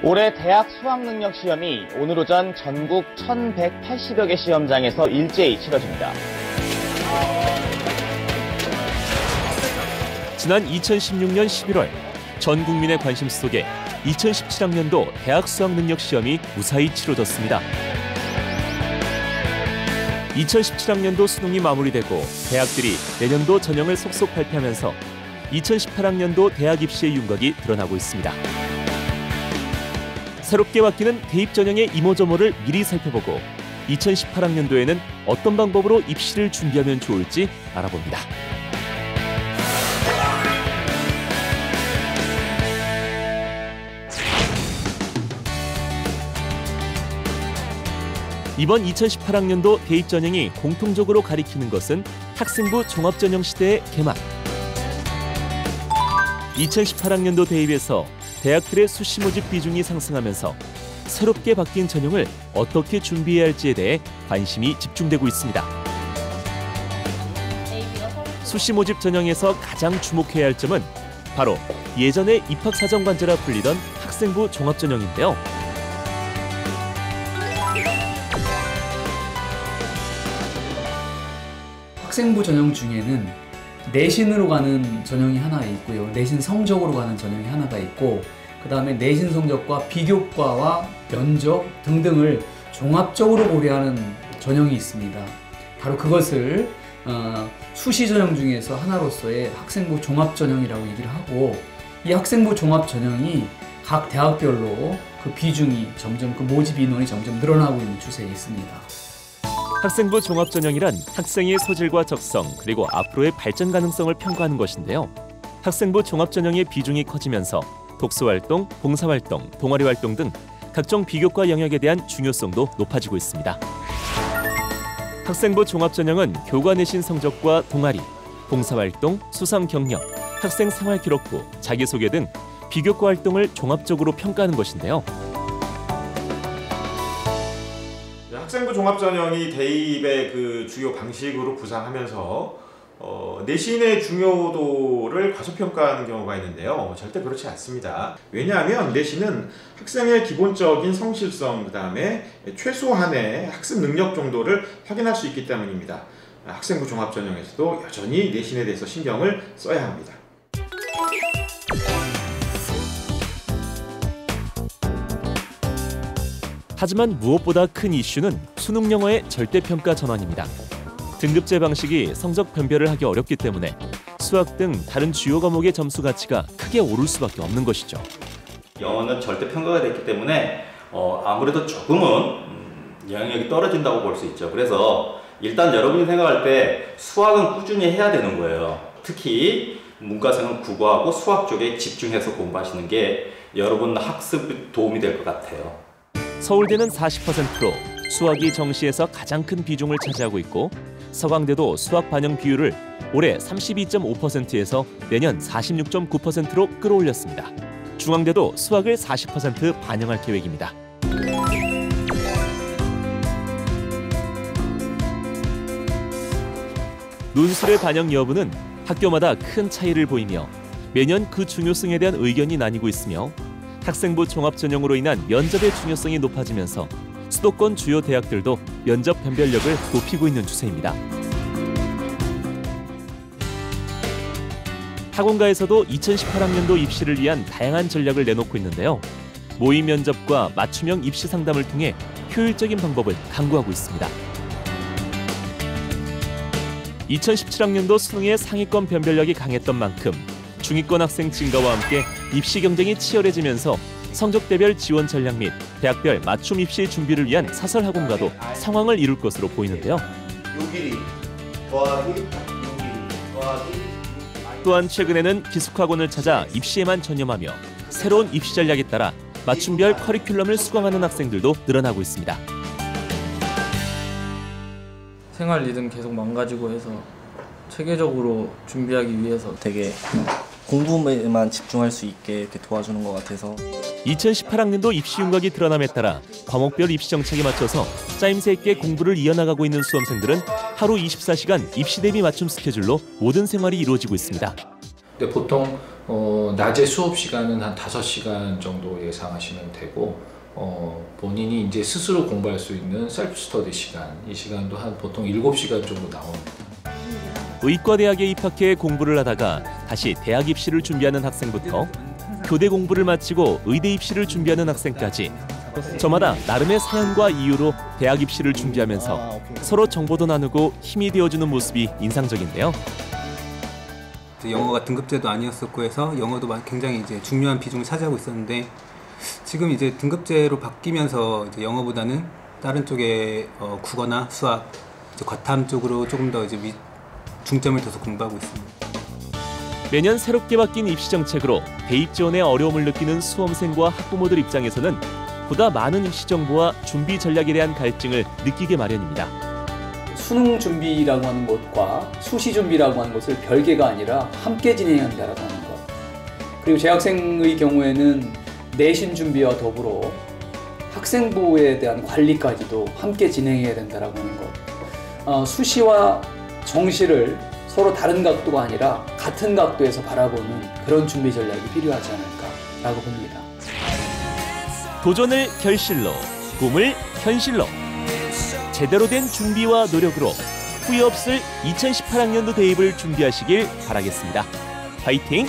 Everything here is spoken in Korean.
올해 대학 수학능력시험이 오늘 오전 전국 1,180여 개 시험장에서 일제히 치러집니다. 지난 2016년 11월 전 국민의 관심 속에 2017학년도 대학 수학능력시험이 무사히 치러졌습니다. 2017학년도 수능이 마무리되고 대학들이 내년도 전형을 속속 발표하면서 2018학년도 대학 입시의 윤곽이 드러나고 있습니다. 새롭게 바뀌는 대입 전형의 이모저모를 미리 살펴보고 2018학년도에는 어떤 방법으로 입시를 준비하면 좋을지 알아봅니다. 이번 2018학년도 대입 전형이 공통적으로 가리키는 것은 학생부 종합전형 시대의 개막. 2018학년도 대입에서 대학들의 수시 모집 비중이 상승하면서 새롭게 바뀐 전형을 어떻게 준비해야 할지에 대해 관심이 집중되고 있습니다. 수시 모집 전형에서 가장 주목해야 할 점은 바로 예전에 입학사정관제라 불리던 학생부 종합전형인데요. 학생부 전형 중에는 내신으로 가는 전형이 하나 있고요. 내신 성적으로 가는 전형이 하나가 있고, 그 다음에 내신 성적과 비교과와 면접 등등을 종합적으로 고려하는 전형이 있습니다. 바로 그것을 수시 전형 중에서 하나로서의 학생부 종합 전형이라고 얘기를 하고, 이 학생부 종합 전형이 각 대학별로 그 비중이 점점, 그 모집 인원이 점점 늘어나고 있는 추세에 있습니다. 학생부 종합전형이란 학생의 소질과 적성 그리고 앞으로의 발전 가능성을 평가하는 것인데요. 학생부 종합전형의 비중이 커지면서 독서활동, 봉사활동, 동아리활동 등 각종 비교과 영역에 대한 중요성도 높아지고 있습니다. 학생부 종합전형은 교과 내신 성적과 동아리, 봉사활동, 수상 경력, 학생 생활기록부, 자기소개 등 비교과 활동을 종합적으로 평가하는 것인데요. 학생부 종합전형이 대입의 그 주요 방식으로 구상하면서 내신의 중요도를 과소평가하는 경우가 있는데요. 절대 그렇지 않습니다. 왜냐하면 내신은 학생의 기본적인 성실성, 그 다음에 최소한의 학습 능력 정도를 확인할 수 있기 때문입니다. 학생부 종합전형에서도 여전히 내신에 대해서 신경을 써야 합니다. 하지만 무엇보다 큰 이슈는 수능 영어의 절대평가 전환입니다. 등급제 방식이 성적 변별을 하기 어렵기 때문에 수학 등 다른 주요 과목의 점수 가치가 크게 오를 수밖에 없는 것이죠. 영어는 절대평가가 됐기 때문에 아무래도 조금은 영향력이 떨어진다고 볼 수 있죠. 그래서 일단 여러분이 생각할 때 수학은 꾸준히 해야 되는 거예요. 특히 문과생은 국어하고 수학 쪽에 집중해서 공부하시는 게 여러분 학습에 도움이 될 것 같아요. 서울대는 40%로 수학이 정시에서 가장 큰 비중을 차지하고 있고, 서강대도 수학 반영 비율을 올해 32.5%에서 내년 46.9%로 끌어올렸습니다. 중앙대도 수학을 40% 반영할 계획입니다. 논술의 반영 여부는 학교마다 큰 차이를 보이며 매년 그 중요성에 대한 의견이 나뉘고 있으며, 학생부 종합전형으로 인한 면접의 중요성이 높아지면서 수도권 주요 대학들도 면접 변별력을 높이고 있는 추세입니다. 학원가에서도 2018학년도 입시를 위한 다양한 전략을 내놓고 있는데요. 모의 면접과 맞춤형 입시 상담을 통해 효율적인 방법을 강구하고 있습니다. 2017학년도 수능의 상위권 변별력이 강했던 만큼 중위권 학생 증가와 함께 입시 경쟁이 치열해지면서 성적대별 지원 전략 및 대학별 맞춤 입시 준비를 위한 사설 학원가도 상황을 이룰 것으로 보이는데요. 또한 최근에는 기숙학원을 찾아 입시에만 전념하며 새로운 입시 전략에 따라 맞춤별 커리큘럼을 수강하는 학생들도 늘어나고 있습니다. 생활 리듬 계속 망가지고 해서 체계적으로 준비하기 위해서 되게 공부에만 집중할 수 있게 이렇게 도와주는 것 같아서. 2018학년도 입시 윤곽이 드러남에 따라 과목별 입시 정책에 맞춰서 짜임새 있게 공부를 이어나가고 있는 수험생들은 하루 24시간 입시 대비 맞춤 스케줄로 모든 생활이 이루어지고 있습니다. 근데 보통 낮에 수업 시간은 한 5시간 정도 예상하시면 되고 본인이 이제 스스로 공부할 수 있는 셀프 스터디 시간, 이 시간도 한 보통 7시간 정도 나옵니다. 의과대학에 입학해 공부를 하다가 다시 대학 입시를 준비하는 학생부터 교대 공부를 마치고 의대 입시를 준비하는 학생까지 저마다 나름의 사연과 이유로 대학 입시를 준비하면서 서로 정보도 나누고 힘이 되어주는 모습이 인상적인데요. 영어가 등급제도 아니었었고 해서 영어도 굉장히 이제 중요한 비중을 차지하고 있었는데 지금 이제 등급제로 바뀌면서 이제 영어보다는 다른 쪽에 국어나 수학, 이제 과탐 쪽으로 조금 더 이제 중점을 둬서 공부하고 있습니다. 매년 새롭게 바뀐 입시 정책으로 대입 지원에 어려움을 느끼는 수험생과 학부모들 입장에서는 보다 많은 입시 정보와 준비 전략에 대한 갈증을 느끼게 마련입니다. 수능 준비라고 하는 것과 수시 준비라고 하는 것을 별개가 아니라 함께 진행한다라고 하는 것. 그리고 재학생의 경우에는 내신 준비와 더불어 학생부에 대한 관리까지도 함께 진행해야 된다라고 하는 것. 수시와 정시를 서로 다른 각도가 아니라 같은 각도에서 바라보는 그런 준비 전략이 필요하지 않을까라고 봅니다. 도전을 결실로, 꿈을 현실로. 제대로 된 준비와 노력으로 후회 없을 2018학년도 대입을 준비하시길 바라겠습니다. 파이팅!